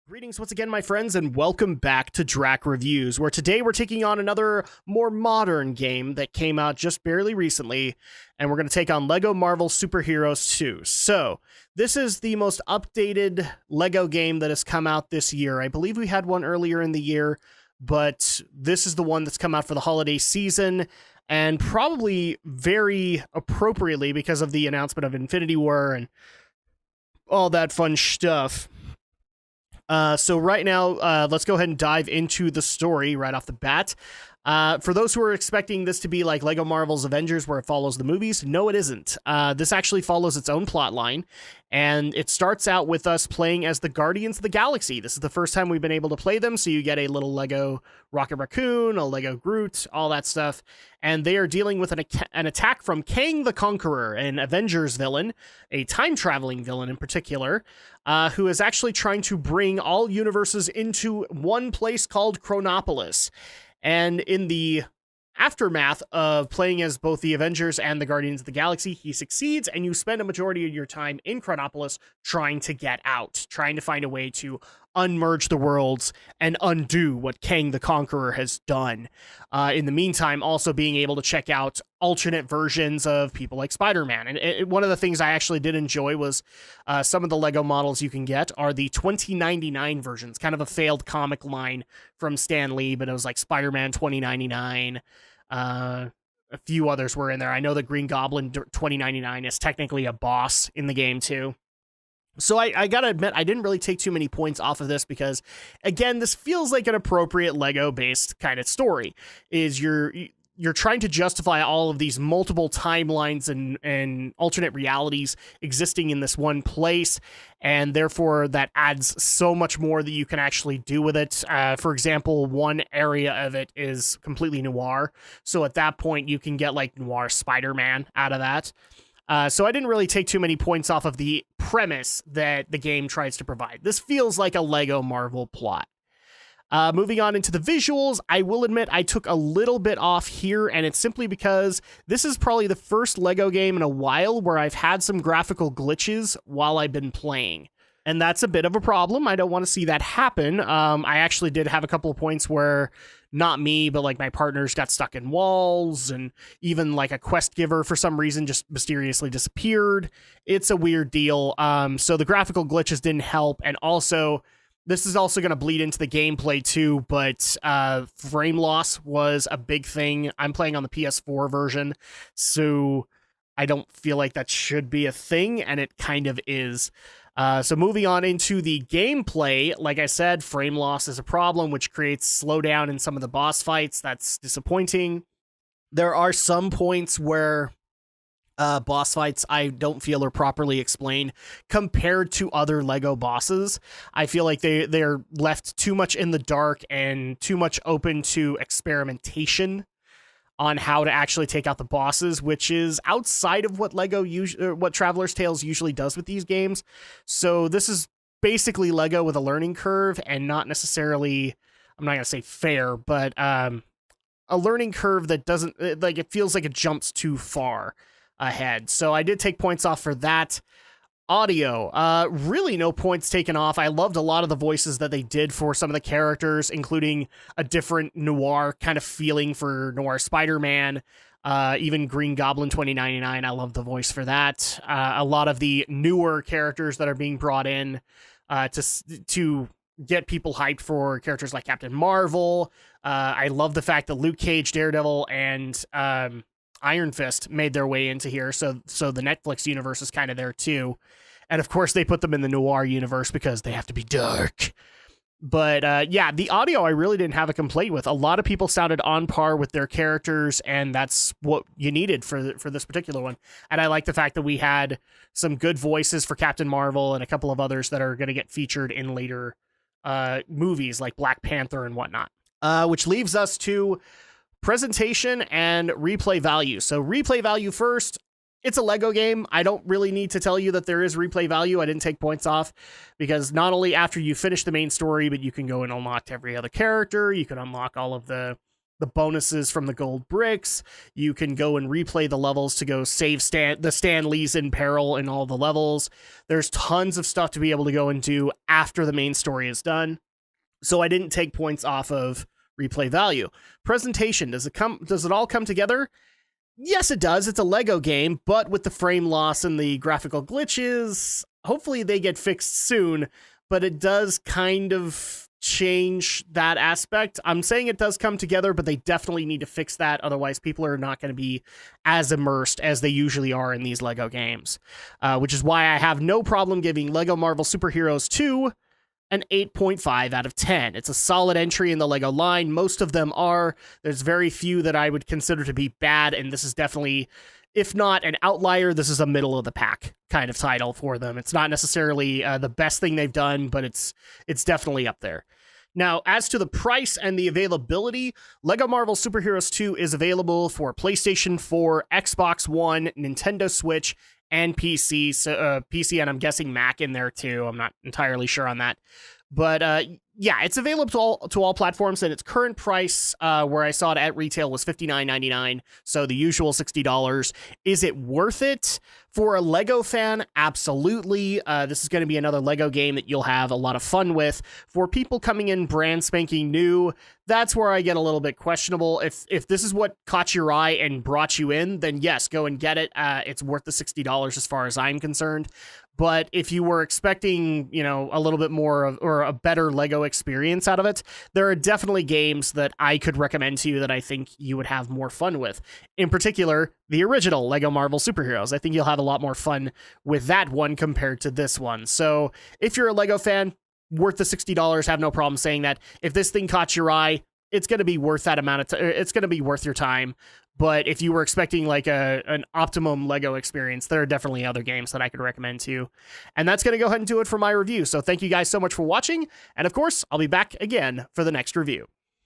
Greetings once again, my friends, and welcome back to Drak Reviews, where today we're taking on another more modern game that came out just barely recently, and we're going to take on LEGO Marvel Superheroes 2. So, this is the most updated LEGO game that has come out this year. I believe we had one earlier in the year, but this is the one that's come out for the holiday season, and probably very appropriately because of the announcement of Infinity War and all that fun stuff. So right now, let's go ahead and dive into the story right off the bat. For those who are expecting this to be like LEGO Marvel's Avengers, where it follows the movies, no, it isn't. This actually follows its own plot line, and it starts out with us playing as the Guardians of the Galaxy. This is the first time we've been able to play them, so you get a little LEGO Rocket Raccoon, a LEGO Groot, all that stuff, and they are dealing with an attack from Kang the Conqueror, an Avengers villain, a time-traveling villain in particular, who is actually trying to bring all universes into one place called Chronopolis. And in the aftermath of playing as both the Avengers and the Guardians of the Galaxy, he succeeds, and you spend a majority of your time in Chronopolis trying to get out, trying to find a way to unmerge the worlds and undo what Kang the Conqueror has done. In the meantime, also being able to check out alternate versions of people like Spider-Man. And one of the things I actually did enjoy was some of the LEGO models you can get are the 2099 versions, kind of a failed comic line from Stan Lee, but it was like Spider-Man 2099. A few others were in there. I know that Green Goblin 2099 is technically a boss in the game too. So I gotta admit, I didn't really take too many points off of this because, again, this feels like an appropriate LEGO-based kind of story. You're trying to justify all of these multiple timelines and alternate realities existing in this one place, and therefore that adds so much more that you can actually do with it. For example, one area of it is completely noir, so at that point you can get like noir Spider-Man out of that. So I didn't really take too many points off of the premise that the game tries to provide. This feels like a LEGO Marvel plot. Moving on into the visuals, I will admit I took a little bit off here, and it's simply because this is probably the first LEGO game in a while where I've had some graphical glitches while I've been playing. And that's a bit of a problem. I don't want to see that happen. I actually did have a couple of points where not me, but like my partners got stuck in walls, and even like a quest giver for some reason just mysteriously disappeared. It's a weird deal. So the graphical glitches didn't help. And also, this is also going to bleed into the gameplay too, but frame loss was a big thing. I'm playing on the PS4 version, so I don't feel like that should be a thing, and it kind of is. So moving on into the gameplay, like I said, frame loss is a problem, which creates slowdown in some of the boss fights. That's disappointing. There are some points where boss fights I don't feel are properly explained compared to other LEGO bosses. I feel like they're left too much in the dark and too much open to experimentation on how to actually take out the bosses, which is outside of what what Traveler's Tales usually does with these games. So this is basically LEGO with a learning curve, and not necessarily, I'm not gonna say fair, but a learning curve that doesn't, like, it feels like it jumps too far ahead. So I did take points off for that. Audio, really no points taken off. I loved a lot of the voices that they did for some of the characters, including a different noir kind of feeling for Noir Spider-Man, even Green Goblin 2099. I love the voice for that. A lot of the newer characters that are being brought in to get people hyped for characters like Captain Marvel. I love the fact that Luke Cage, Daredevil, and Iron Fist made their way into here, so the Netflix universe is kind of there too. And of course they put them in the noir universe because they have to be dark. But yeah, the audio I really didn't have a complaint with. A lot of people sounded on par with their characters, and that's what you needed for this particular one. And I like the fact that we had some good voices for Captain Marvel and a couple of others that are going to get featured in later movies like Black Panther and whatnot. Which leaves us to presentation and replay value. So replay value first. It's a LEGO game. I don't really need to tell you that there is replay value. I didn't take points off because not only after you finish the main story, but you can go and unlock every other character. You can unlock all of the the bonuses from the gold bricks. You can go and replay the levels to go save the Stan Lee's in peril in all the levels. There's tons of stuff to be able to go and do after the main story is done. So I didn't take points off of replay value. Presentation, does it all come together? Yes, it does. It's a Lego game, but with the frame loss and the graphical glitches, hopefully they get fixed soon, but it does kind of change that aspect. I'm saying it does come together, but they definitely need to fix that. Otherwise, people are not going to be as immersed as they usually are in these Lego games, which is why I have no problem giving Lego Marvel Super Heroes 2 an 8.5 out of 10. It's a solid entry in the Lego line. Most of them are. There's very few that I would consider to be bad, and this is definitely, if not an outlier, this is a middle of the pack kind of title for them. It's not necessarily the best thing they've done, but it's definitely up there. Now, as to the price and the availability, Lego Marvel Super Heroes 2 is available for PlayStation 4, Xbox One, Nintendo Switch, and PC. So PC, and I'm guessing Mac in there too. I'm not entirely sure on that. But yeah, it's available to all platforms, and its current price, where I saw it at retail, was $59.99, so the usual $60. Is it worth it? For a Lego fan, absolutely. This is going to be another Lego game that you'll have a lot of fun with. For people coming in brand spanking new, that's where I get a little bit questionable. If this is what caught your eye and brought you in, then yes, go and get it. It's worth the $60 as far as I'm concerned. But if you were expecting, a little bit more of, or a better Lego experience out of it, there are definitely games that I could recommend to you that I think you would have more fun with. In particular, the original Lego Marvel Super Heroes. I think you'll have a lot more fun with that one compared to this one. So if you're a Lego fan, worth the $60, have no problem saying that. If this thing caught your eye, it's going to be worth that amount of time. It's going to be worth your time. But if you were expecting like an optimum Lego experience, there are definitely other games that I could recommend to you. And that's going to go ahead and do it for my review. So thank you guys so much for watching. And of course, I'll be back again for the next review.